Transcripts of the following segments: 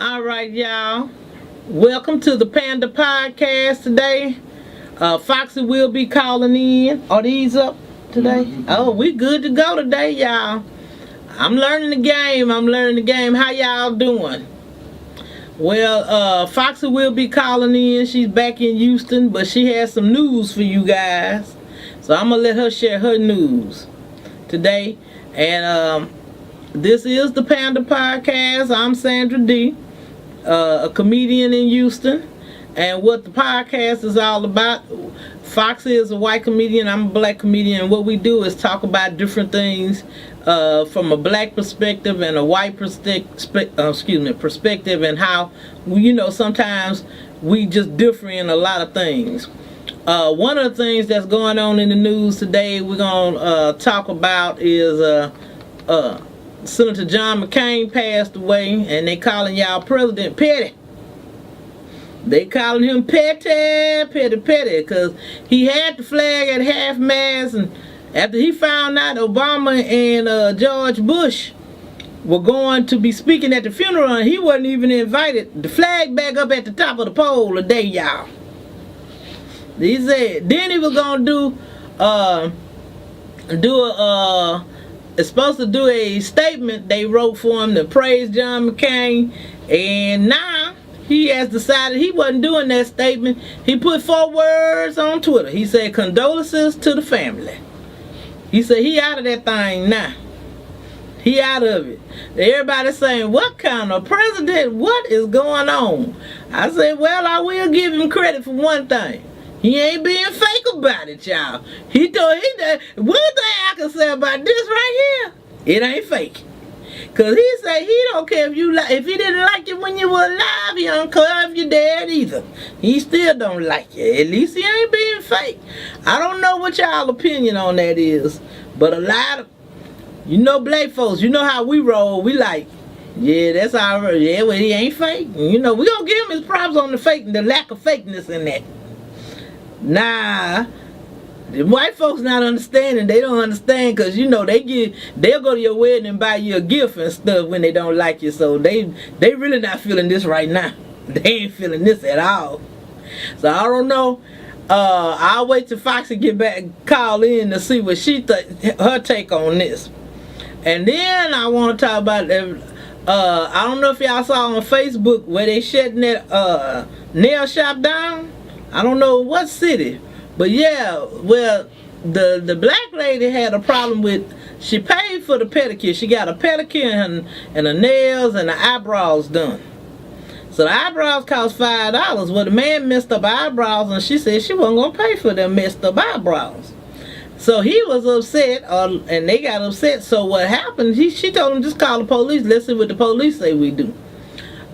All right, y'all. Welcome to the Panda podcast today. Foxxy will be calling in. Are these up today? Oh, we good to go today, y'all. I'm learning the game. How y'all doing? Well, Foxy will be calling in. She's back in Houston, but she has some news for you guys. So I'm going to let her share her news today. And this is the Panda podcast. I'm Sandra D, a comedian in Houston. And what the podcast is all about, Foxy is a white comedian, I'm a black comedian, and what we do is talk about different things from a black perspective and a white perspective, and how, sometimes we just differ in a lot of things. One of the things that's going on in the news today we're going to talk about is Senator John McCain passed away, and they calling y'all President Petty. They calling him petty, because he had the flag at half-mast, and after he found out Obama and George Bush were going to be speaking at the funeral, and he wasn't even invited, the flag back up at the top of the pole today, y'all. He said, then he was going to it's supposed to do a statement they wrote for him to praise John McCain, and now he has decided he wasn't doing that statement. He put 4 words on Twitter. He said, condolences to the family. He said he out of that thing now. He out of it. Everybody's saying, what kind of president? What is going on? I said, well, I will give him credit for one thing. He ain't being fake about it, y'all. One thing I can say about this right here, it ain't fake. Cause he said he don't care if he didn't like you when you were alive, he don't care if you're dead either. He still don't like you. At least he ain't being fake. I don't know what y'all opinion on that is, but a lot of black folks, you know how we roll. We like, yeah, that's our well, he ain't fake. We gonna give him his props on the lack of fakeness in that. Nah. The white folks not understanding. They don't understand because they'll go to your wedding and buy you a gift and stuff when they don't like you. So they really not feeling this right now. They ain't feeling this at all. So I don't know. I'll wait till Foxy get back, call in to see what her take on this. And then I want to talk about I don't know if y'all saw on Facebook where they shutting that nail shop down. I don't know what city. But yeah, well, the black lady had a problem with, she paid for the pedicure. She got a pedicure and the nails and the eyebrows done. So the eyebrows cost $5. Well, the man messed up eyebrows, and she said she wasn't going to pay for them messed up eyebrows. So he was upset, and they got upset. So what happened, she told him, just call the police. Let's see what the police say we do.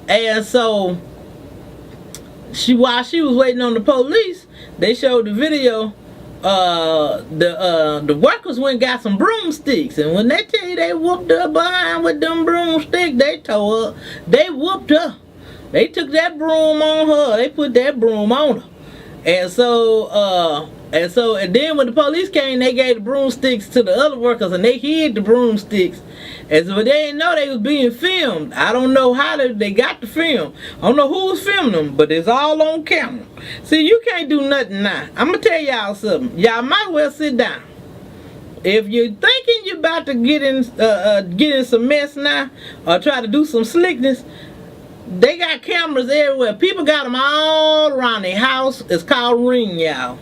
And so while she was waiting on the police, they showed the video. The workers went and got some broomsticks, and when they tell you they whooped her behind with them broomsticks, they whooped her. They took that broom on her. They put that broom on her, and then when the police came, they gave the broomsticks to the other workers, and they hid the broomsticks. And so they didn't know they was being filmed. I don't know how they got the film. I don't know who was filming them, but it's all on camera. See, you can't do nothing now. I'm going to tell y'all something. Y'all might well sit down. If you're thinking you're about to get in some mess now, or try to do some slickness, they got cameras everywhere. People got them all around their house. It's called Ring, y'all.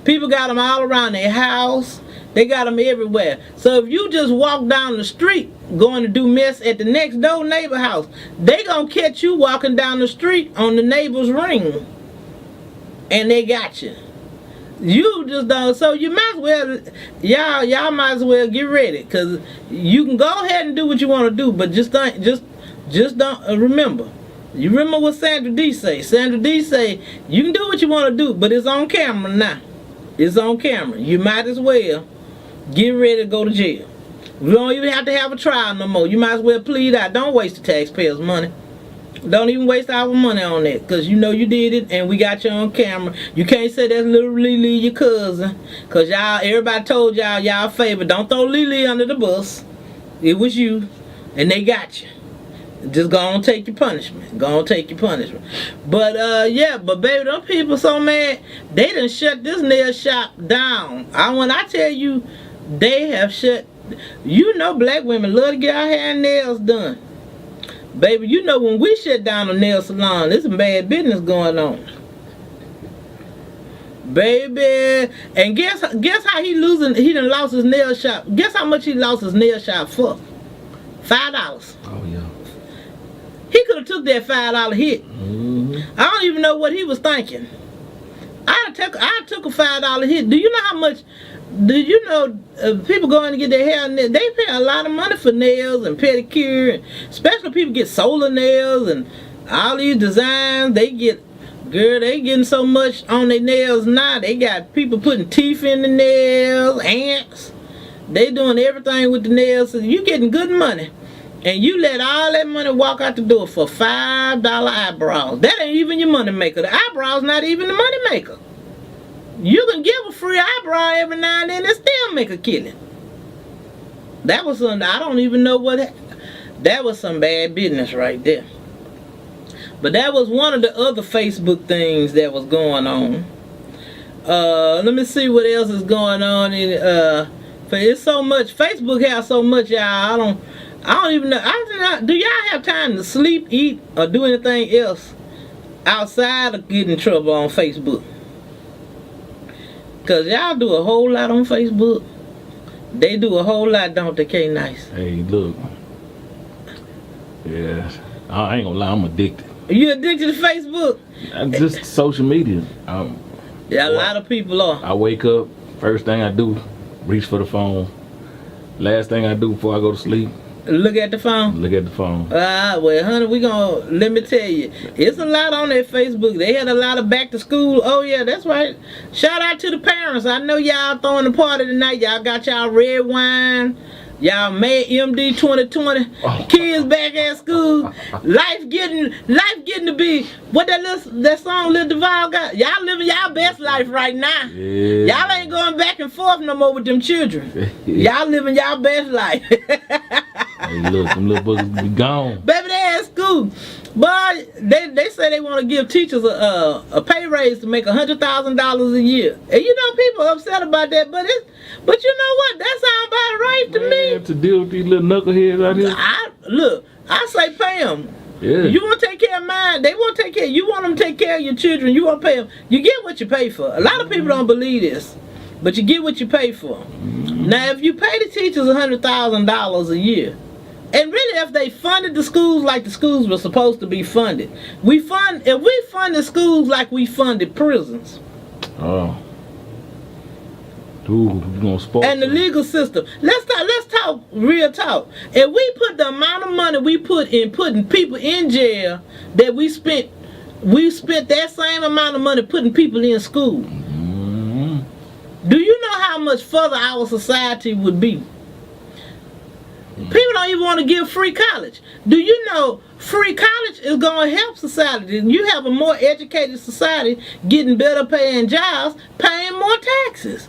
People got them all around their house. They got them everywhere. So if you just walk down the street going to do mess at the next door neighbor house, they gonna catch you walking down the street on the neighbor's ring, and they got you. You just don't. So you might as well, y'all might as well get ready, cause you can go ahead and do what you want to do, but just don't remember. You remember what Sandra D say? Sandra D say you can do what you want to do, but it's on camera now. It's on camera. You might as well get ready to go to jail. We don't even have to have a trial no more. You might as well plead out. Don't waste the taxpayers' money. Don't even waste our money on that, because you know you did it and we got you on camera. You can't say that's little Lily, your cousin, because everybody told y'all favor. Don't throw Lily under the bus. It was you, and they got you. Just go on take your punishment. Go on take your punishment. But yeah, but baby, them people so mad, they done shut this nail shop down. When I tell you, they have shut. You know, black women love to get our hair and nails done. Baby, you know when we shut down a nail salon, there's some bad business going on. Baby, and guess how he done lost his nail shop. Guess how much he lost his nail shop for? $5. Oh yeah. He could have took that $5 hit. I don't even know what he was thinking. I took a $5 hit. Do you know how much? Do you know people going to get their hair nails? They pay a lot of money for nails and pedicure, and especially people get solar nails and all these designs. They getting so much on their nails now. They got people putting teeth in the nails, ants. They doing everything with the nails. So you getting good money. And you let all that money walk out the door for $5 eyebrows. That ain't even your money maker. The eyebrows not even the money maker. You can give a free eyebrow every now and then and still make a killing. That was some, I don't even know what, that was some bad business right there. But that was one of the other Facebook things that was going on. Let me see what else is going on. It's so much, Facebook has so much, y'all, I don't even know. Do y'all have time to sleep, eat, or do anything else outside of getting in trouble on Facebook? Because y'all do a whole lot on Facebook. They do a whole lot, don't they, K-Nice? Hey, look. Yeah, I ain't gonna lie, I'm addicted. You addicted to Facebook? Just social media. Yeah, a lot of people are. I wake up, first thing I do, reach for the phone. Last thing I do before I go to sleep, look at the phone? Look at the phone. Well, honey, let me tell you, it's a lot on that Facebook. They had a lot of back to school. Oh, yeah, that's right. Shout out to the parents. I know y'all throwing the party tonight. Y'all got y'all red wine. Y'all made MD 2020. Kids back at school. Life getting to be, what that song Lil Duval got? Y'all living y'all best life right now. Yeah. Y'all ain't going back and forth no more with them children. Y'all living y'all best life. Hey, look, them little boys be gone. Baby, they at school. But they say they want to give teachers a pay raise to make $100,000 a year. And you know people are upset about that, but you know what? That sounds about right to me. To deal with these little knuckleheads out here. I say pay them. Yeah. You want to take care of mine, they want to take care. You want them to take care of your children, you want to pay them. You get what you pay for. A lot of people don't believe this, but you get what you pay for. Now, if you pay the teachers $100,000 a year, and really if they funded the schools like the schools were supposed to be funded, if we funded schools like we funded prisons. Oh. Dude, you gonna spoil and the legal system. Let's talk real talk. If we put the amount of money we put in putting people in jail that we spent that same amount of money putting people in school. Do you know how much further our society would be? People don't even want to give free college. Do you know free college is going to help society? You have a more educated society getting better paying jobs, paying more taxes.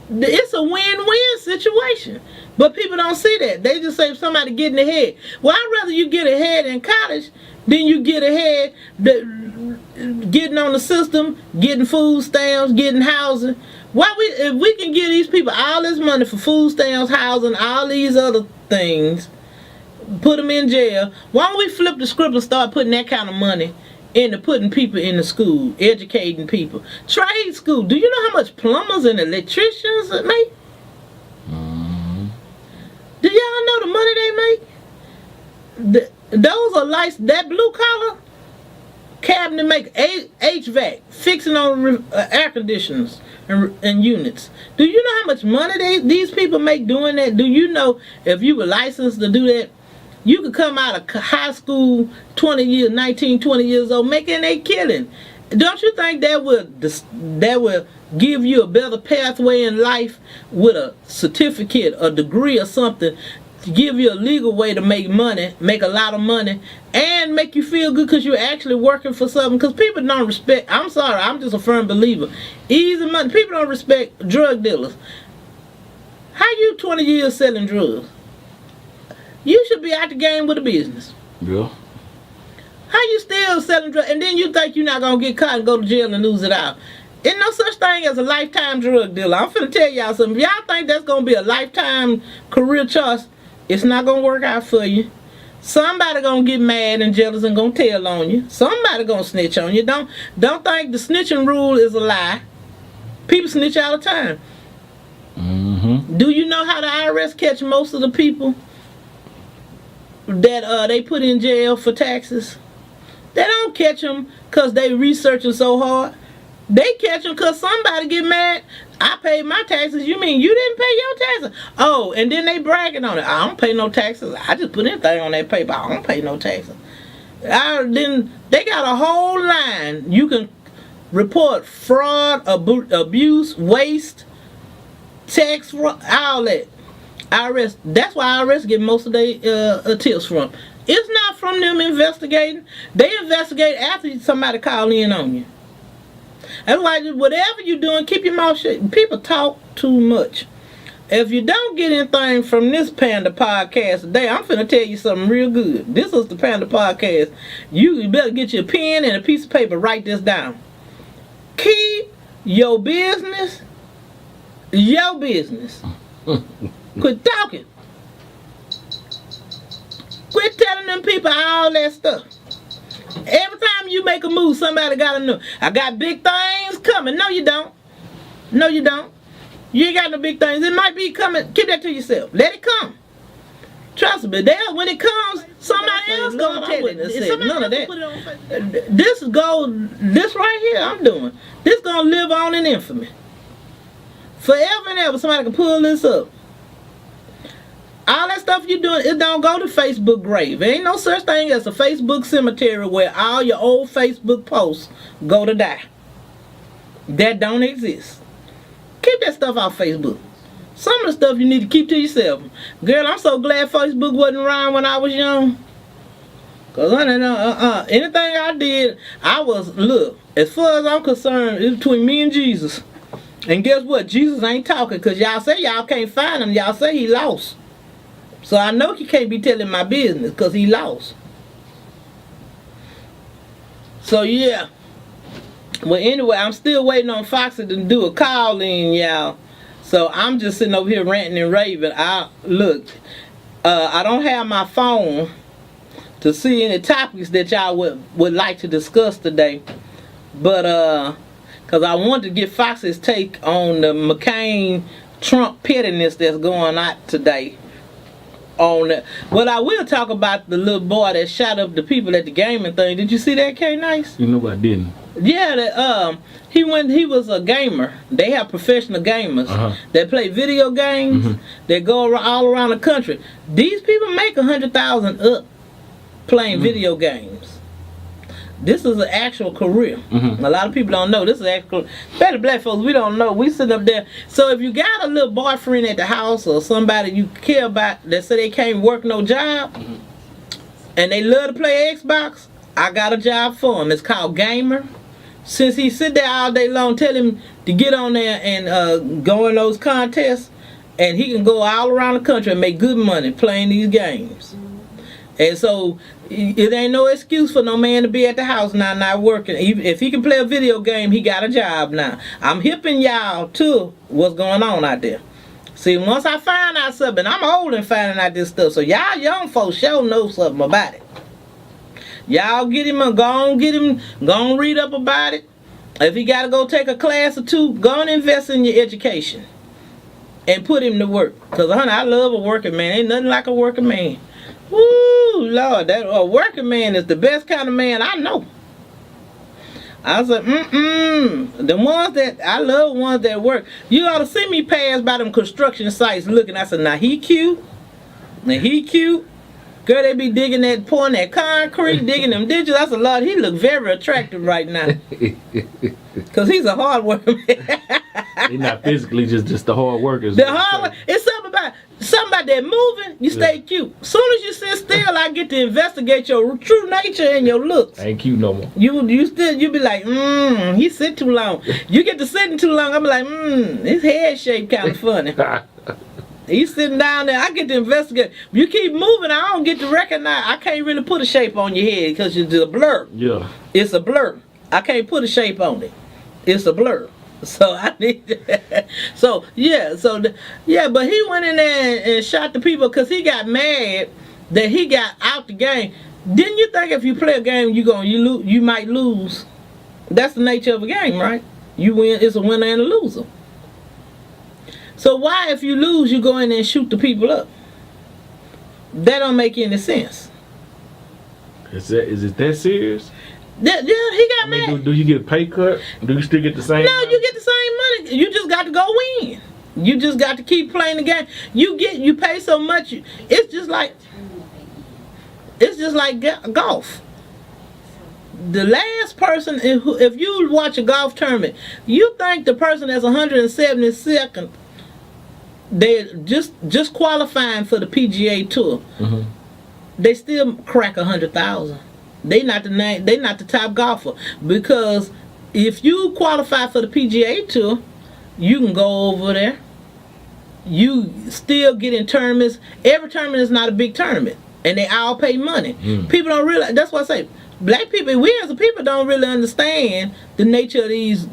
It's a win-win situation. But people don't see that. They just say somebody getting ahead. Well, I'd rather you get ahead in college than you get ahead getting on the system, getting food stamps, getting housing. If we can give these people all this money for food stamps, housing, all these other things, put them in jail, why don't we flip the script and start putting that kind of money into putting people in the school, educating people? Trade school. Do you know how much plumbers and electricians make? Do y'all know the money they make? Those are like that blue collar cabinet make HVAC, fixing on air conditioners and units. Do you know how much money these people make doing that? Do you know if you were licensed to do that, you could come out of high school 20 years old making a killing? Don't you think that will give you a better pathway in life with a certificate, a degree or something, to give you a legal way to make money, make a lot of money, and make you feel good because you're actually working for something? Because people don't respect, I'm sorry, I'm just a firm believer, easy money. People don't respect drug dealers. How you 20 years selling drugs? You should be out the game with the business. Yeah. How you still selling drugs and then you think you're not gonna get caught and go to jail and lose it out? There's no such thing as a lifetime drug dealer. I'm finna tell y'all something. If y'all think that's gonna be a lifetime career choice, it's not gonna work out for you. Somebody gonna get mad and jealous and gonna tell on you. Somebody gonna snitch on you. Don't think the snitching rule is a lie. People snitch all the time. Mm-hmm. Do you know how the IRS catch most of the people that they put in jail for taxes? They don't catch them because they researching so hard. They catch them because somebody get mad. I paid my taxes. You mean you didn't pay your taxes? Oh, and then they bragging on it. I don't pay no taxes. I just put anything on that paper. I don't pay no taxes. Then they got a whole line. You can report fraud, abuse, waste, tax fraud, all that. IRS. That's why IRS get most of their tips from. It's not from them investigating. They investigate after somebody call in on you. That's why whatever you're doing, keep your mouth shut. People talk too much. If you don't get anything from this Panda podcast today, I'm finna tell you something real good. This is the Panda podcast. You better get your pen and a piece of paper. Write this down. Keep your business. Your business. Quit talking. Quit telling them people all that stuff. Every time you make a move, somebody gotta know. I got big things coming. No, you don't. No, you don't. You ain't got no big things. It might be coming. Keep that to yourself. Let it come. Trust me. When it comes, somebody else gonna tell it. None of that. This right here I'm doing. This gonna live on in infamy. Forever and ever, somebody can pull this up. All that stuff you doing, it don't go to Facebook grave. There ain't no such thing as a Facebook cemetery where all your old Facebook posts go to die. That don't exist. Keep that stuff off Facebook. Some of the stuff you need to keep to yourself. Girl, I'm so glad Facebook wasn't around when I was young. Cause anything I did, look, as far as I'm concerned, it's between me and Jesus. And guess what? Jesus ain't talking because y'all say y'all can't find him. Y'all say he lost. So I know he can't be telling my business because he lost. So yeah. Well, anyway, I'm still waiting on Foxxy to do a call in, y'all. So I'm just sitting over here ranting and raving. I don't have my phone to see any topics that y'all would like to discuss today. But because I want to get Foxxy's take on the McCain-Trump pettiness that's going on today. Well, I will talk about the little boy that shot up the people at the gaming thing. Did you see that, K-Nice? You know I didn't. Yeah, he was a gamer. They have professional gamers that play video games that go all around the country. These people make $100,000 up playing video games. This is an actual career. A lot of people don't know. This is actual. Better black folks, we don't know. We sit up there. So if you got a little boyfriend at the house or somebody you care about that say they can't work no job and they love to play Xbox, I got a job for him. It's called Gamer. Since he sit there all day long, tell him to get on there and go in those contests, and he can go all around the country and make good money playing these games. And so it ain't no excuse for no man to be at the house now not working. If he can play a video game, he got a job now. I'm hipping y'all to what's going on out there. See, once I find out something, I'm old and finding out this stuff. So y'all young folks sure know something about it. Y'all get him and go on read up about it. If he got to go take a class or two, go and invest in your education and put him to work. Because, honey, I love a working man. Ain't nothing like a working man. Woo, Lord, that a working man is the best kind of man I know. I said, the ones that, I love ones that work. You ought to see me pass by them construction sites looking. I said, now he cute. Now he cute. Girl, they be digging that, pouring that concrete, digging them ditches. I said, Lord, he look very attractive right now. Because he's a hard worker man. He's not physically, just the hard workers. The hard work. It's something about that moving, you stay cute. Soon as you sit still, I get to investigate your true nature and your looks. Ain't cute no more. You be like, he sit too long. You get to sitting too long, I be like, his head shape kind of funny. He's sitting down there. I get to investigate. You keep moving, I don't get to recognize. I can't really put a shape on your head because it's a blur. Yeah. It's a blur. I can't put a shape on it. It's a blur. So I need. But he went in there and shot the people because he got mad that he got out the game. Didn't you think if you play a game you might lose? That's the nature of a game, right? You win. It's a winner and a loser. So why, if you lose, you go in there and shoot the people up? That don't make any sense. Is it that serious? He got mad. Do you get a pay cut? Do you still get the same? No, you get the same money. You just got to go win. You just got to keep playing the game. You pay so much. It's just like golf. The last person, if you watch a golf tournament, you think the person that's 172nd, they just qualifying for the PGA Tour. Mm-hmm. They still crack 100,000. They not the top golfer, because if you qualify for the PGA Tour, you can go over there. You still get in tournaments. Every tournament is not a big tournament, and they all pay money. Mm. People don't realize. That's why I say black people, we as a people don't really understand the nature of these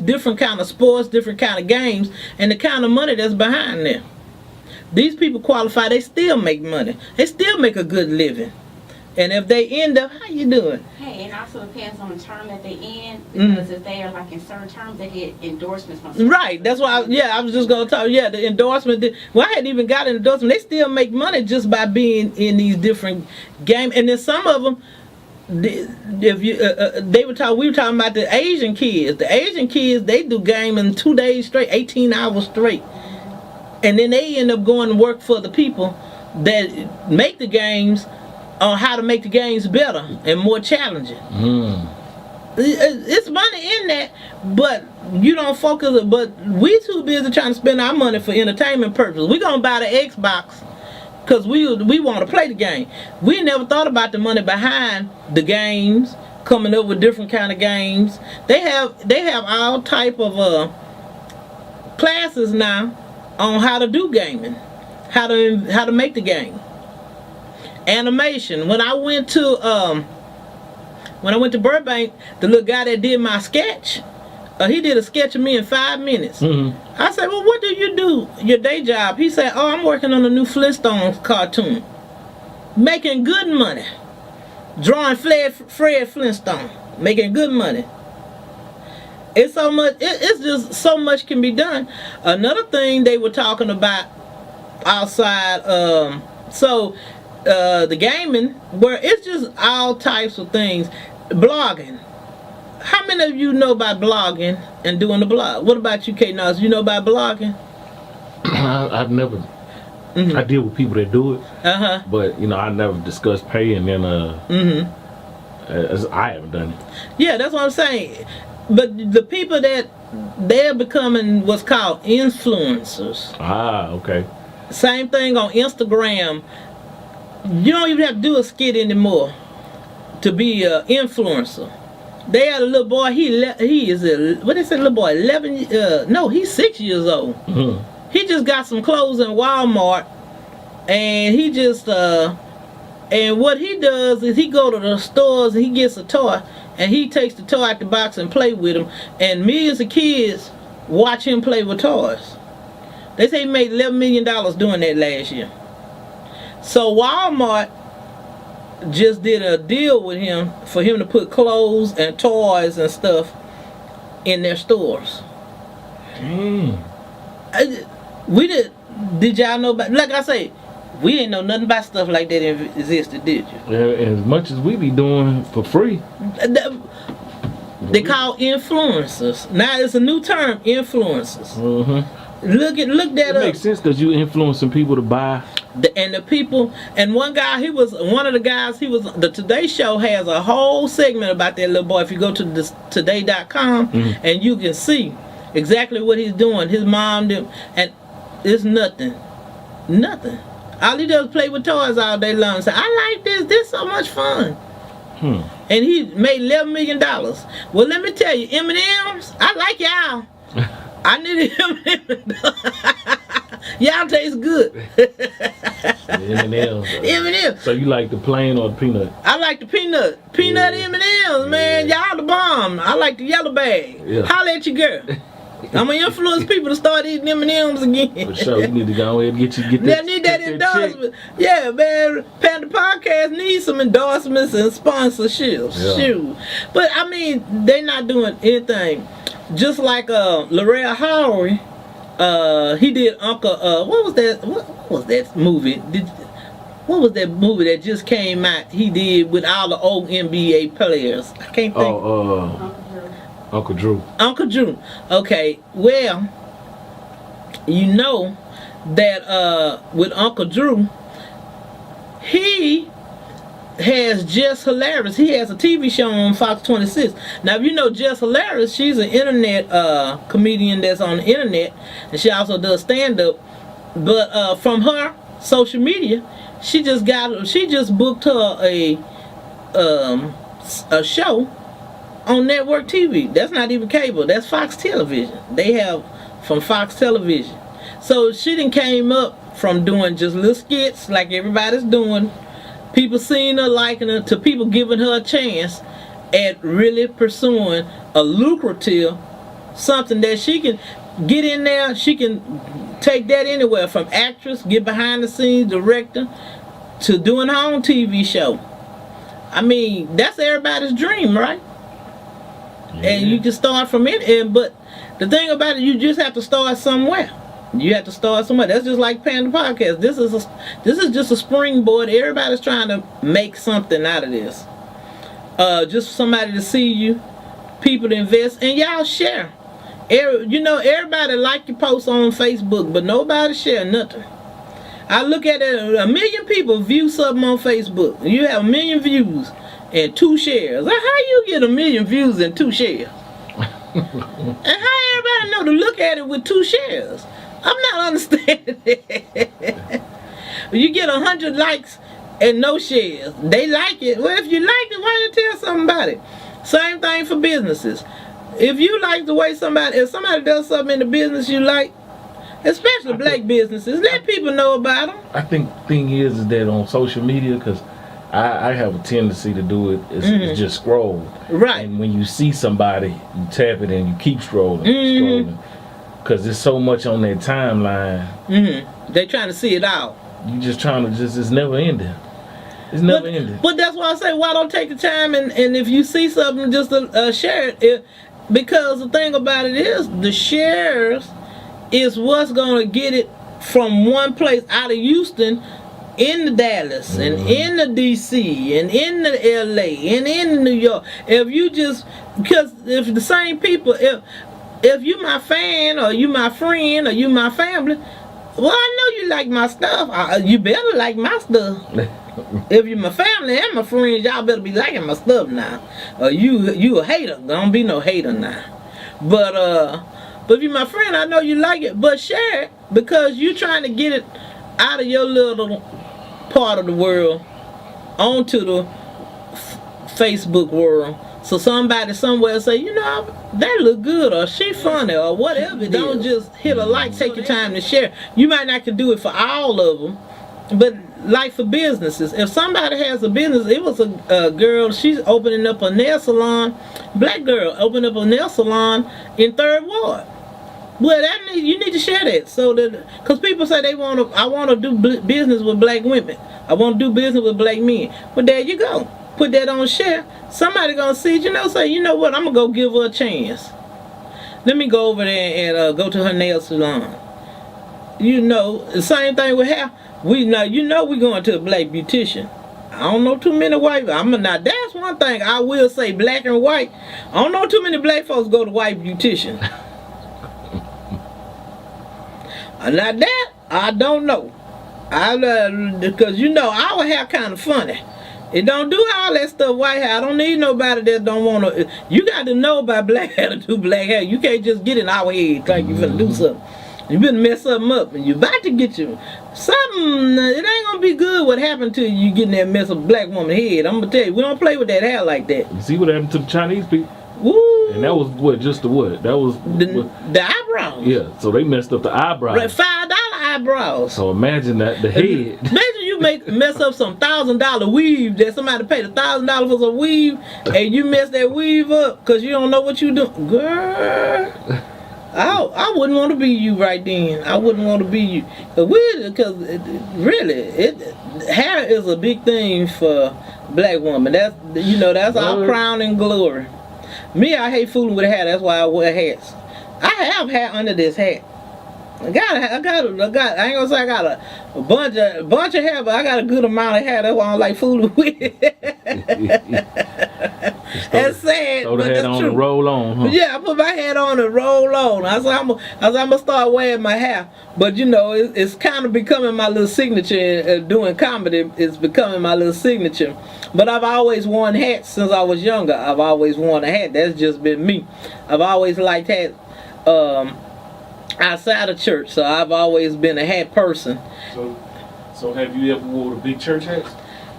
different kind of sports, different kind of games, and the kind of money that's behind them. These people qualify, they still make money. They still make a good living. And if they end up, how you doing? Hey, and also depends on the term that they in, because if they are like in certain terms, they get endorsements from. Right, that's why. I was just gonna talk. Yeah, the endorsement. I hadn't even got an endorsement. They still make money just by being in these different games, and then some of them. We were talking about the Asian kids. The Asian kids, they do gaming 2 days straight, 18 hours straight, and then they end up going to work for the people that make the games on how to make the games better and more challenging. Mm. It's money in that, but you don't focus. But we too busy trying to spend our money for entertainment purposes. We gonna buy the Xbox because we want to play the game. We never thought about the money behind the games, coming up with different kind of games. They have all type of classes now on how to do gaming, how to make the game. Animation. When I went to Burbank, the little guy that did my sketch, he did a sketch of me in 5 minutes. Mm-hmm. I said, well, what do you do, your day job? He said, oh, I'm working on a new Flintstones cartoon. Making good money. Drawing Fred Flintstone. Making good money. It's so much, it's just so much can be done. Another thing they were talking about outside, the gaming, where it's just all types of things. Blogging. How many of you know about blogging and doing the blog? What about you, K Nas? You know about blogging? I've never. Mm-hmm. I deal with people that do it. But I never discussed pay, and then I haven't done it. Yeah, that's what I'm saying. But the people that they're becoming what's called influencers. Ah, okay. Same thing on Instagram. You don't even have to do a skit anymore to be an influencer. They had a little boy. He is what they say, little boy? 11? No, he's 6 years old. Mm-hmm. He just got some clothes in Walmart, and he just and what he does is he go to the stores and he gets a toy, and he takes the toy out the box and play with him. And millions of kids watch him play with toys. They say he made $11 million doing that last year. So Walmart just did a deal with him for him to put clothes and toys and stuff in their stores. Did y'all know about, like I say, we didn't know nothing about stuff like that existed, did you? Yeah, as much as we be doing for free. They call influencers. Now it's a new term, influencers. Mm-hmm. Look that up. It makes sense because you influencing people to buy. The people, and one of the guys, the Today Show has a whole segment about that little boy. If you go to this today.com, mm-hmm. and you can see exactly what he's doing. His mom did, and it's nothing. All he does is play with toys all day long. Say, I like this. This is so much fun. And he made $11 million. Well, let me tell you, M&M's, I like y'all. I need him. Y'all taste good. M&M's. M&M's. So you like the plain or the peanut? I like the peanut. Peanut M&M's, man. Y'all the bomb. I like the yellow bag. Yeah. Holla at your girl. I'm gonna influence people to start eating M&M's again. For sure, you need to go ahead and get They need that endorsement. Yeah, man. Panda Podcast needs some endorsements and sponsorships. Yeah. Shoot. But I mean, they not doing anything. Just like Laurel Howery, he did Uncle. What was that? What was that movie? What was that movie that just came out? He did with all the old NBA players. I can't think. Uncle Drew. Uncle Drew. Okay, well, you know that with Uncle Drew, he has Just Hilarious. He has a TV show on Fox 26. Now, if you know Just Hilarious, she's an internet comedian that's on the internet, and she also does stand-up. But from her social media, she just booked her a show on network TV. That's not even cable. That's Fox Television. They have from Fox Television. So she done came up from doing just little skits like everybody's doing. People seeing her, liking her, to people giving her a chance at really pursuing a lucrative something that she can get in there. She can take that anywhere from actress, get behind the scenes, director, to doing her own TV show. I mean, that's everybody's dream, right? And you can start from it, but the thing about it, you just have to start somewhere. You have to start somewhere. That's just like Panda Podcast. This is just a springboard. Everybody's trying to make something out of this. Just for somebody to see you, people to invest, and y'all share. Everybody like your posts on Facebook, but nobody share nothing. I look at it, 1 million people view something on Facebook. You have 1 million views and 2 shares. How you get 1 million views and 2 shares? And how everybody know to look at it with 2 shares? I'm not understanding that. You get 100 likes and no shares. They like it. Well, if you like it, why don't you tell something about it? Same thing for businesses. If you like the way if somebody does something in the business you like, especially black businesses, let people know about them. I think the thing is that on social media, because I have a tendency to do it, is just scroll. Right. And when you see somebody, you tap it and you keep scrolling. Because there's so much on that timeline. They trying to see it out. You just trying to it's never ending. It's never ending. But that's why I say, why don't take the time and if you see something, just share it. Because the thing about it is, the shares is what's going to get it from one place out of Houston into Dallas and into DC and into LA and into New York. If you just, because if the same people, if you my fan or you my friend or you my family, well, I know you like my stuff. You better like my stuff. If you my family and my friends, y'all better be liking my stuff now. You a hater. Don't be no hater now. But if you my friend, I know you like it. But share it, because you trying to get it out of your little part of the world onto the Facebook world. So somebody somewhere say, that look good, or she funny, or whatever. Don't just hit a like. Take your time to share. You might not can do it for all of them, but like for businesses, if somebody has a business, it was a girl, she's opening up a nail salon, black girl opening up a nail salon in 3rd Ward. Well, you need to share that, so that, because people say I want to do business with black women, I want to do business with black men. Well, there you go. Put that on share. Somebody gonna see it, say, you know what, I'm gonna go give her a chance. Let me go over there and go to her nail salon. The same thing with hair. We going to a black beautician. I don't know too many white. Now that's one thing I will say, black and white. I don't know too many black folks go to white beautician. Now that I don't know. Because our hair kind of funny. It don't do all that stuff white hair. I don't need nobody that don't want to. You got to know about black hair to do black hair. You can't just get in our head like you finna do something. You better mess something up, and you about to get you something. It ain't gonna be good. What happened to you getting that mess of black woman head? I'm gonna tell you, we don't play with that hair like that. You see what happened to the Chinese people? Woo. And that was just the what? That was the eyebrows. Yeah, so they messed up the eyebrows. Right, $5 eyebrows. So imagine that the head. Imagine you mess up some $1,000 weave that somebody paid $1,000 for some weave, and you mess that weave up because you don't know what you do, girl. I wouldn't want to be you right then. I wouldn't want to be you, because hair is a big thing for black women. That's our crown and glory. Me, I hate fooling with hair. That's why I wear hats. I have hair under this hat. I ain't gonna say I got a bunch of hair, but I got a good amount of hair. That's why I don't like fooling with it. That's sad, throw the but hat that's on true. and roll on, huh? Yeah, I put my hat on and roll on. I said I'm gonna start wearing my hair, but it's kind of becoming my little signature. Doing comedy is becoming my little signature. But I've always worn hats since I was younger. I've always worn a hat. That's just been me. I've always liked hats. Outside of church, so I've always been a hat person. So have you ever wore the big church hats?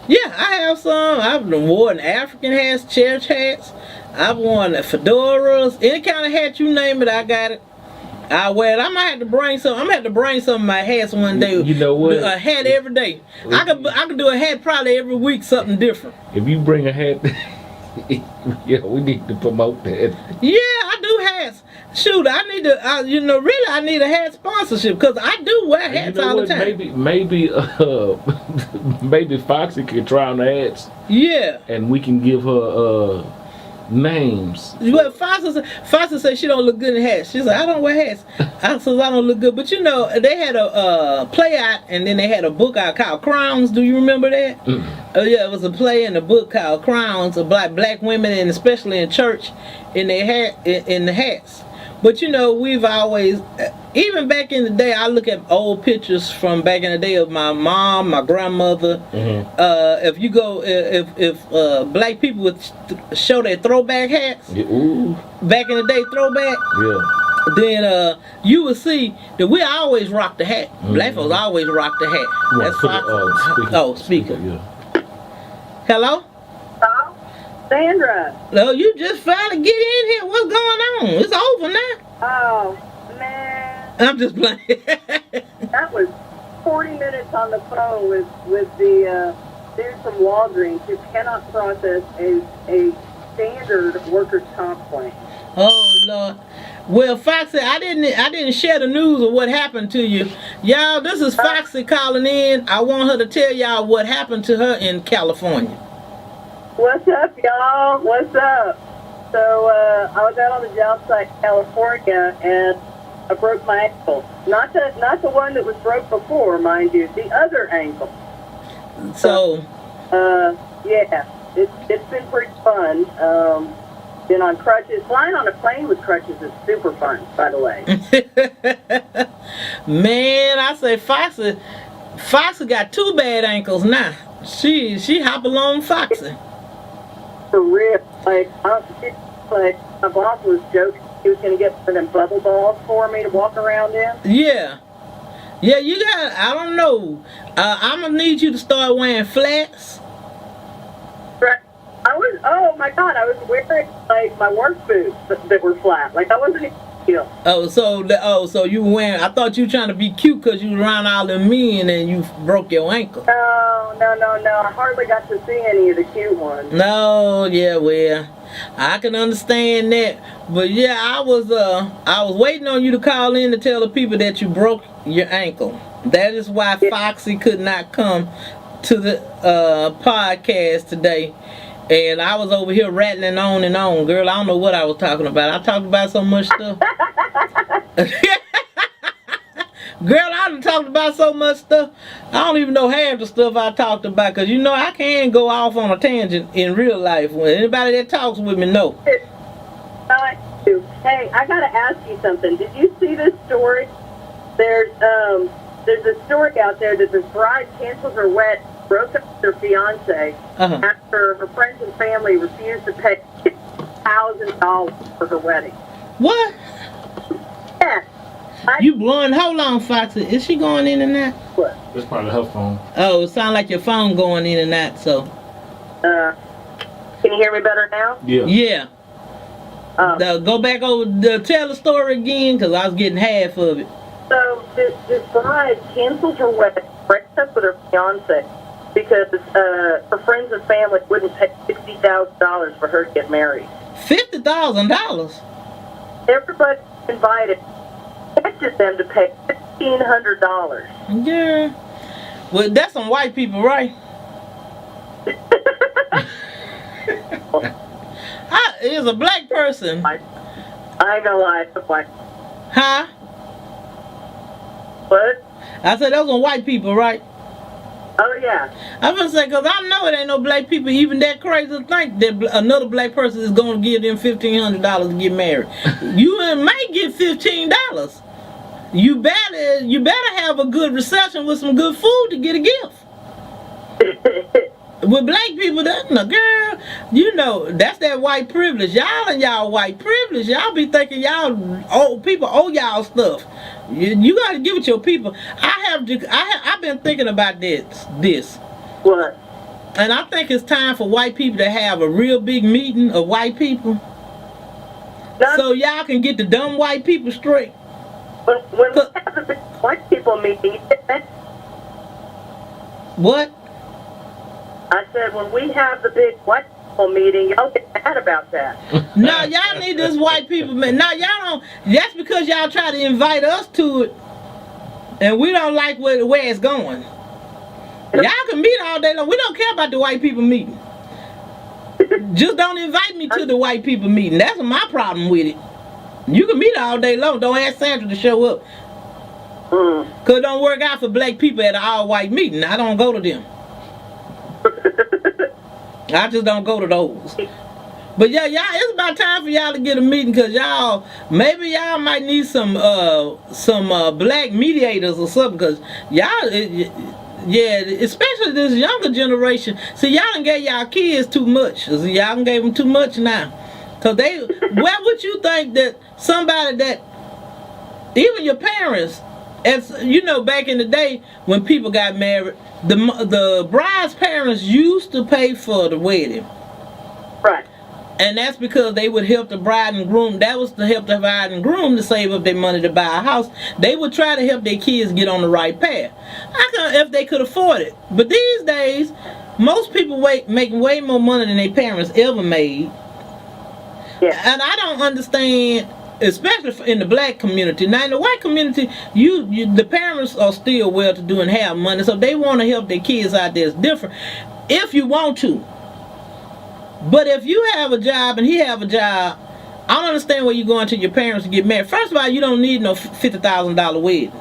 Yeah, I have some. I've worn African hats, church hats. I've worn fedoras, any kind of hat you name it, I got it. I wear it. I might have to bring some. I'm gonna have to bring some of my hats one day. You know what? A hat every day. I could do a hat probably every week, something different. If you bring a hat, yeah, we need to promote that. Yeah, I do hats. Shoot, I need to. I need a hat sponsorship because I do wear hats all the time. Maybe Foxxy could try on the hats. Yeah. And we can give her names. Well, Foxxy said she don't look good in hats. She said, I don't wear hats. I said, I don't look good. But they had a play out and then they had a book out called Crowns. Do you remember that? Oh yeah, it was a play and a book called Crowns of black women, and especially in church, in the hats. But we've always, even back in the day, I look at old pictures from back in the day of my mom, my grandmother. Mm-hmm. If black people would show their throwback hats, back in the day, throwback. Yeah. Then you would see that we always rock the hat. Mm-hmm. Black folks always rock the hat. That's Foxxy. Speaker. Yeah. Hello? Hello? Sandra. No, you just finally get in here. What's going on? It's over now. Oh, man. I'm just playing. That was 40 minutes on the phone with the dude from Walgreens who cannot process a standard workers' comp claim. Oh, Lord. Well, Foxxy, I didn't share the news of what happened to you. Y'all, this is Foxxy calling in. I want her to tell y'all what happened to her in California. What's up, y'all? What's up? So, I was out on the job site in California, and I broke my ankle. Not the one that was broke before, mind you. The other ankle. So. Yeah, it's been pretty fun. Been on crutches. Flying on a plane with crutches is super fun, by the way. Man, I say Foxxy got 2 bad ankles now. She hop along Foxxy. For real, my boss was joking he was going to get one of them bubble balls for me to walk around in. Yeah, you got. I don't know. I'm gonna need you to start wearing flats. Right. Oh my God, I was wearing my work boots that were flat. I wasn't even heel. So you wearing? I thought you were trying to be cute because you were around all the men and you broke your ankle. No. I hardly got to see any of the cute ones. No, yeah, well, I can understand that. But yeah, I was waiting on you to call in to tell the people that you broke your ankle. That is why Foxxy could not come to the podcast today. And I was over here rattling on and on. Girl, I don't know what I was talking about. I talked about so much stuff. Girl, I done talked about so much stuff. I don't even know half the stuff I talked about. Because I can't go off on a tangent in real life. When anybody that talks with me know. Hey, I got to ask you something. Did you see this story? There's a story out there that this bride canceled her wedding, broke up with her fiance after her friends and family refused to pay $1,000 for her wedding. What? Yeah. You blowing? Hold on, Foxxy. Is she going in and out? What? That's probably her phone. Oh, it sounds like your phone going in and out, so. Can you hear me better now? Yeah. Yeah. Go back over, tell the story again, because I was getting half of it. So this bride cancels her wedding, breaks up with her fiance because her friends and family wouldn't pay $60,000 for her to get married. $50,000. Everybody invited expected them to pay $1,500. Yeah. Well, that's some white people, right? As a black person. I ain't gonna lie, it's white. Huh? What? I said those are white people, right? Oh, yeah. I'm gonna say, because I know it ain't no black people even that crazy to think that another black person is going to give them $1,500 to get married. You may get $15. You better have a good reception with some good food to get a gift. With black people, girl, you know, that's that white privilege. Y'all and y'all white privilege. Y'all be thinking people owe y'all stuff. You got to give it to your people. I've been thinking about this. What? And I think it's time for white people to have a real big meeting of white people. So y'all can get the dumb white people straight. When we have the big white people meeting, what? I said, when we have the big white people meeting, y'all get mad about that. No, y'all need this white people meeting. No, y'all don't. That's because y'all try to invite us to it, and we don't like where it's going. Y'all can meet all day long. We don't care about the white people meeting. Just don't invite me to the white people meeting. That's my problem with it. You can meet all day long. Don't ask Sandra to show up. Because it don't work out for black people at an all-white meeting. I don't go to them. I just don't go to those. But yeah, y'all, it's about time for y'all to get a meeting, because maybe y'all might need some black mediators or something, because y'all, especially this younger generation. See, y'all done gave y'all kids too much. See, y'all done gave them too much now. Because where would you think that somebody that, even your parents, as you know, back in the day when people got married, the bride's parents used to pay for the wedding. Right. And that's because they would help the bride and groom. That was to help the bride and groom to save up their money to buy a house. They would try to help their kids get on the right path. If they could afford it. But these days, most people make way more money than their parents ever made. Yeah. And I don't understand, especially in the black community. Now in the white community, the parents are still well-to-do and have money, so they want to help their kids out there. It's different if you want to. But if you have a job and he have a job, I don't understand where you're going to your parents to get married. First of all, you don't need no $50,000 wedding.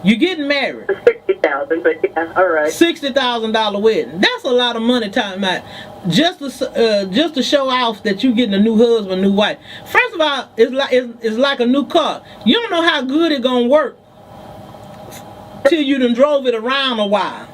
You're getting married. $60,000, but yeah, all right. $60,000 wedding. That's a lot of money talking about just to show off that you getting a new husband, new wife. First of all, it's like a new car. You don't know how good it's gonna work till you done drove it around a while.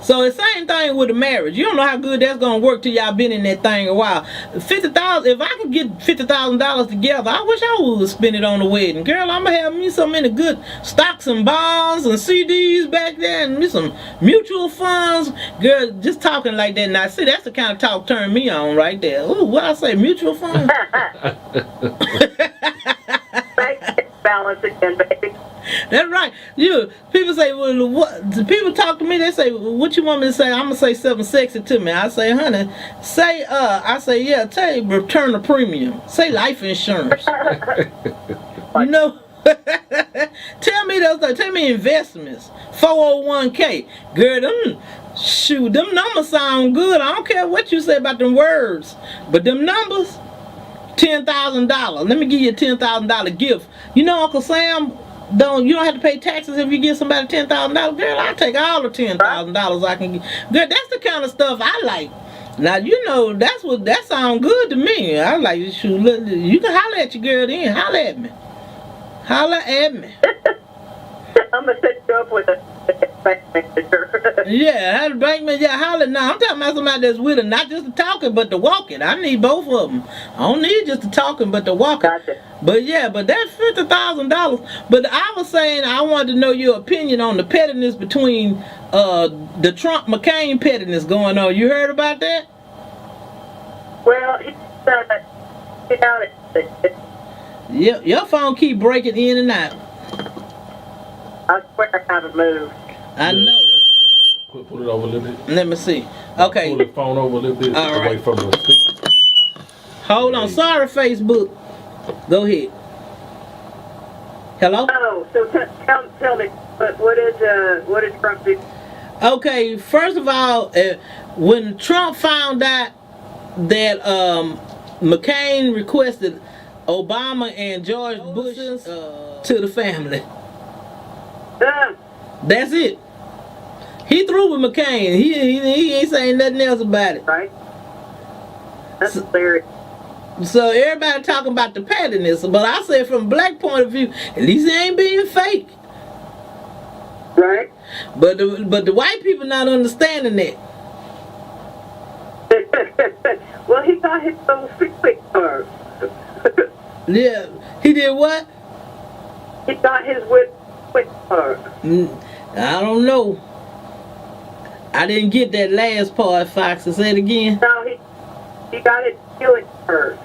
So the same thing with the marriage. You don't know how good that's gonna work till y'all been in that thing a while. $50,000. If I could get $50,000 together, I wish I would spend it on the wedding. Girl, I'ma have me so many good stocks and bonds and CDs back there, and me some mutual funds. Girl, just talking like that now. See, that's the kind of talk turn me on right there. Ooh, what I say, mutual funds? Balance again, baby. That's right. People say, well, what? People talk to me. They say, what you want me to say? I'm gonna say something sexy to me. I say, honey, yeah. Tell you, return the premium. Say life insurance. You know. Tell me those things. Tell me investments. 401k. Girl, them numbers sound good. I don't care what you say about them words, but them numbers. $10,000. Let me give you a $10,000 gift. You know, Uncle Sam, you don't have to pay taxes if you give somebody $10,000. Girl, I'll take all the $10,000 I can get. Girl, that's the kind of stuff I like. Now, you know, that sounds good to me. I like this shoe. You can holler at your girl then. Holler at me. Holler at me. I'm going to set you up with a bank manager. Yeah, the bank manager. Yeah, holler. Now, I'm talking about somebody that's with her, not just the talking, but the walking. I need both of them. I don't need just the talking, but the walking. Gotcha. But yeah, but that's $50,000. But I was saying I wanted to know your opinion on the pettiness between the Trump-McCain pettiness going on. You heard about that? Well, your phone keep breaking in and out. I swear I haven't moved. I know. Put it over a little bit. Let me see. Okay. Pull the phone over a little bit away from the speaker. Hold on. Sorry, Facebook. Go ahead. Hello? Oh, so tell me, what did Trump do? Okay, first of all, when Trump found out that McCain requested Obama and George Bush to the family, that's it. He threw with McCain. He ain't saying nothing else about it. Right. That's hilarious. So everybody talking about the pettiness, but I say from a black point of view, at least it ain't being fake. Right. But the white people not understanding that. Well, he got his own quick card. Yeah, he did what? He got his quick card. I don't know. I didn't get that last part, Foxxy. Say it again. No, he got his feelings hurt.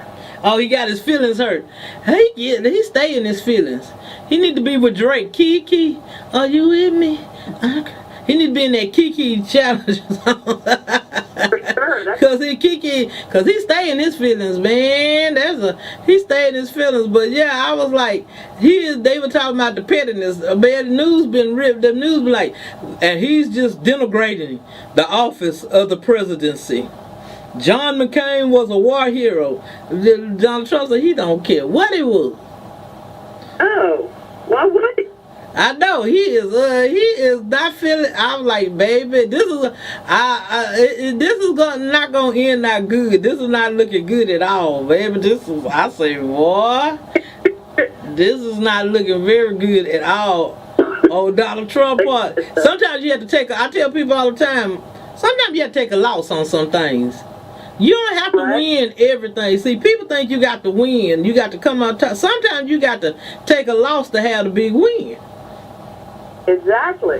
Oh, he got his feelings hurt. He stay in his feelings. He need to be with Drake. Kiki, are you with me? He need to be in that Kiki challenge. For sure. Cause he stay in his feelings, man. He stay in his feelings. But yeah, I was like, they were talking about the pettiness. Man, the news been ripped. The news been like, and he's just denigrating the office of the presidency. John McCain was a war hero. Donald Trump said he don't care what it was. Oh, why would he? I know he is not feeling. I'm like, baby, this is not gonna end not good. This is not looking good at all, baby. I say, boy, this is not looking very good at all. Oh, Donald Trump part. Sometimes you have to I tell people all the time, sometimes you have to take a loss on some things. You don't have to win everything. See, people think you got to win. You got to come out top. Sometimes you got to take a loss to have the big win. Exactly.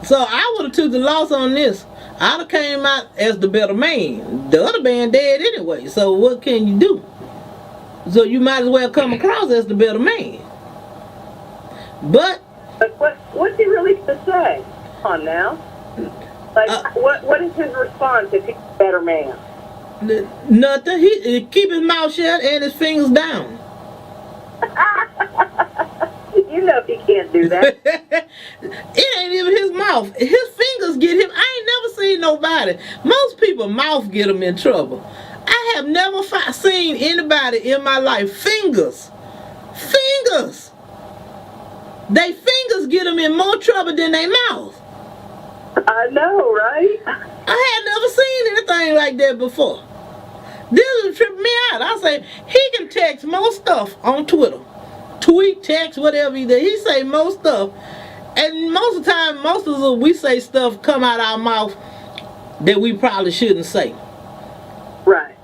So I would have took the loss on this. I'd have came out as the better man. The other man dead anyway. So what can you do? So you might as well come across as the better man. But what's he really to say? Come on now. Like what is his response if he's a better man? Nothing. He keep his mouth shut and his fingers down. You know he can't do that. It ain't even his mouth. His fingers get him. I ain't never seen nobody. Most people mouth get them in trouble. I have never seen anybody in my life fingers. They fingers get them in more trouble than they mouth. I know, right? I had never seen anything like that before. This is tripping me out. I say he can text most stuff on Twitter. Tweet, text, whatever he does. He say most stuff. And most of the time, most of us, we say stuff come out our mouth that we probably shouldn't say. Right.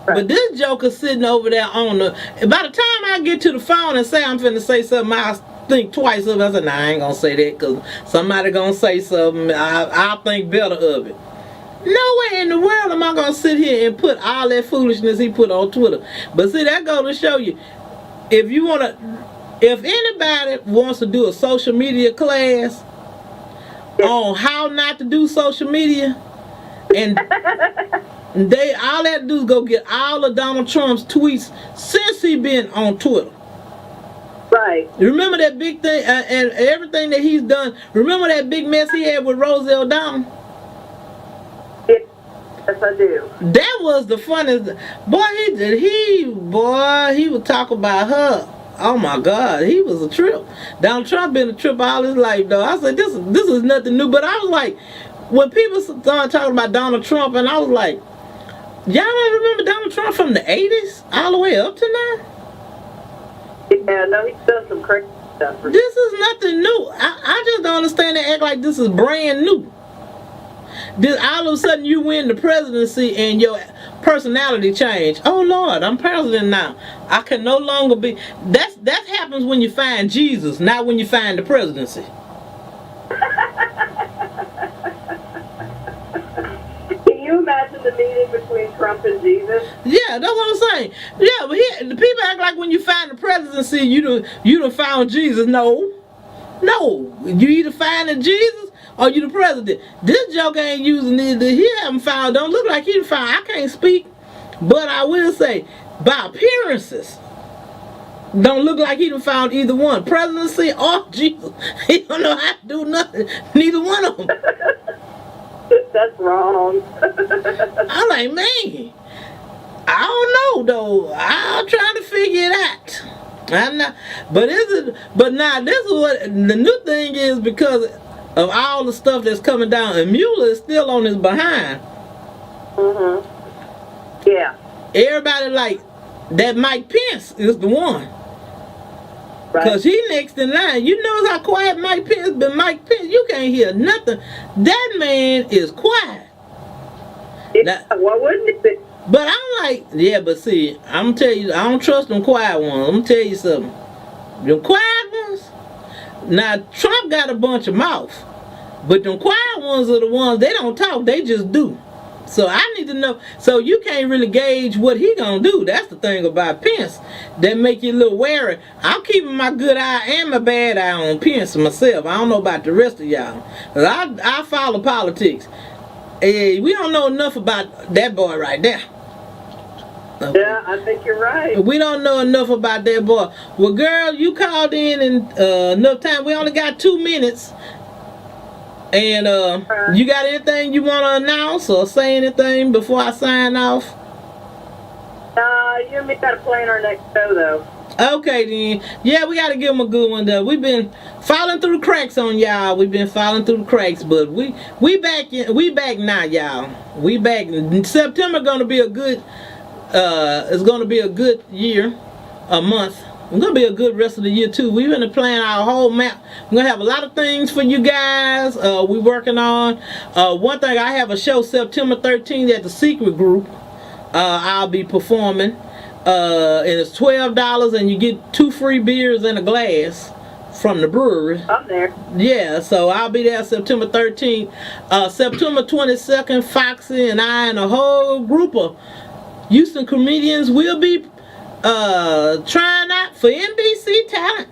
But this joker sitting over there on the... By the time I get to the phone and say I'm finna say something, I think twice of it. I said, nah, I ain't gonna say that because somebody gonna say something. I'll think better of it. No way in the world am I gonna sit here and put all that foolishness he put on Twitter. But see, that goes to show you, if anybody wants to do a social media class on how not to do social media, and all they have to do is go get all of Donald Trump's tweets since he been on Twitter. Right. Remember that big thing and everything that he's done. Remember that big mess he had with Rosie O'Donnell? Yes, I do. That was the funniest. Boy, he would talk about her. Oh my God, he was a trip. Donald Trump been a trip all his life, though. I said, this is nothing new. But I was like, when people started talking about Donald Trump, and I was like, y'all don't remember Donald Trump from the 80s all the way up to now? Yeah, no, he's done some crazy stuff. This is nothing new. I just don't understand. They act like this is brand new. This, all of a sudden you win the presidency and your personality change. Oh Lord, I'm president now. I can no longer be. That happens when you find Jesus, not when you find the presidency. Can you imagine the meeting between Trump and Jesus? Yeah, that's what I'm saying. Yeah, but the people act like when you find the presidency, you done found Jesus. No, No, you either finding Jesus or you the president. This joke ain't using it. He haven't found. Don't look like he done found. I can't speak, but I will say by appearances, don't look like he done found either one, presidency or Jesus. He don't know how to do nothing. Neither one of them. That's wrong. I'm like, man, I don't know though. I'm trying to figure it out. I'm not, but now this is what the new thing is, because of all the stuff that's coming down, and Mueller is still on his behind. Yeah. Everybody like that Mike Pence is the one. Because he next in line. You know how quiet Mike Pence been. Mike Pence, you can't hear nothing. That man is quiet. Yeah, why wouldn't it be? But I'm like, yeah, but see, I'm going to tell you, I don't trust them quiet ones. I'm going to tell you something. Them quiet ones, now Trump got a bunch of mouth. But them quiet ones are the ones, they don't talk, they just do. So I need to know. So you can't really gauge what he gonna do. That's the thing about Pence that make you a little wary. I'm keeping my good eye and my bad eye on Pence myself. I don't know about the rest of y'all. I follow politics. We don't know enough about that boy right there. Okay. Yeah, I think you're right. We don't know enough about that boy. Well, girl, you called in enough time. We only got 2 minutes. And you got anything you want to announce or say anything before I sign off? You and me got to plan our next show, though. Okay, then. Yeah, we got to give them a good one, though. We've been falling through the cracks on y'all. We've been falling through the cracks, but we back now, y'all. We back. September gonna be a good. It's gonna be a good year, a month. It's gonna be a good rest of the year too. We're gonna plan our whole map. We're gonna have a lot of things for you guys. We're working on. One thing, I have a show September 13th at the Secret Group. I'll be performing. And it's $12, and you get 2 free beers and a glass from the brewery. I'm there. Yeah, so I'll be there September 13th. September 22nd, Foxxy and I and a whole group of Houston comedians will be trying out for NBC talent.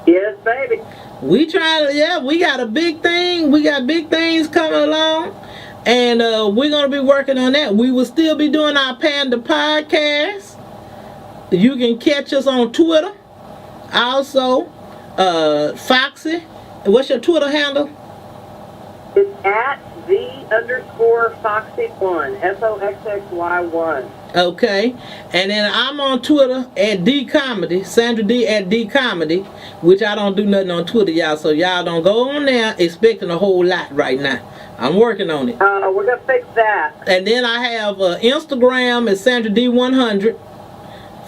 Yes, baby. We got a big thing. We got big things coming along. And we're going to be working on that. We will still be doing our Panda podcast. You can catch us on Twitter. Also, Foxxy. What's your Twitter handle? It's at _Foxxy1. FOXXY1. Okay. And then I'm on Twitter at D Comedy. Sandra D at D Comedy. Which I don't do nothing on Twitter, y'all. So y'all don't go on there expecting a whole lot right now. I'm working on it. We're going to fix that. And then I have Instagram is Sandra D100.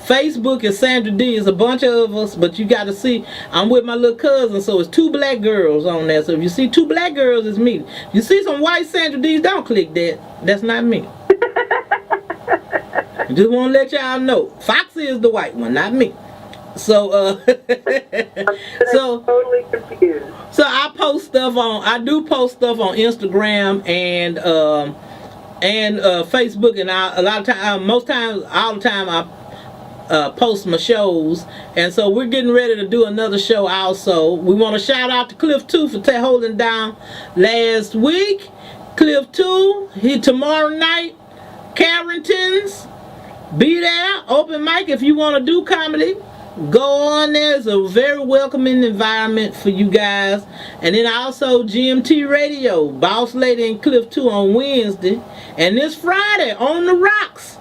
Facebook is Sandra D. It's a bunch of us, but you got to see, I'm with my little cousin, so it's 2 black girls on there. So if you see 2 black girls, it's me. If you see some white Sandra D's, don't click that. That's not me. Just want to let y'all know. Foxy is the white one, not me. So I'm totally confused. So I do post stuff on Instagram and Facebook, and a lot of times, all the time I post my shows. And so we're getting ready to do another show also. We want to shout out to Cliff 2 for holding down last week. Cliff 2, tomorrow night, Carrington's. Be there, open mic if you want to do comedy. Go on there. It's a very welcoming environment for you guys. And then also GMT Radio, Boss Lady and Cliff 2 on Wednesday. And this Friday, On the Rocks,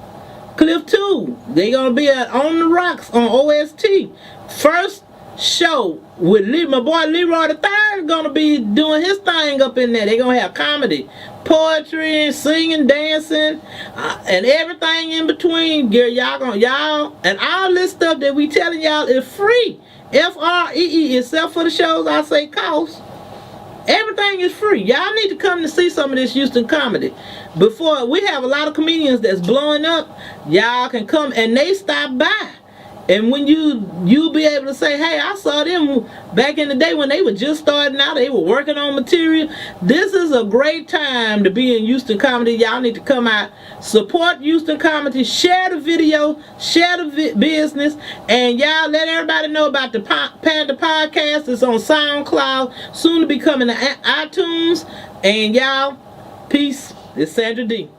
Cliff 2. They're going to be at On the Rocks on OST. First show with my boy Leroy the Third going to be doing his thing up in there. They're going to have comedy, poetry, singing, dancing, and everything in between. Y'all, and all this stuff that we telling y'all is free. FREE, except for the shows I say cost. Everything is free. Y'all need to come to see some of this Houston comedy. Before, we have a lot of comedians that's blowing up. Y'all can come, and they stop by And when you'll be able to say, hey, I saw them back in the day when they were just starting out, they were working on material. This is a great time to be in Houston comedy. Y'all need to come out, support Houston comedy, share the video, share the business, and y'all let everybody know about the Panda podcast. It's on SoundCloud, soon to be coming to iTunes. And y'all, peace. It's Sandra D.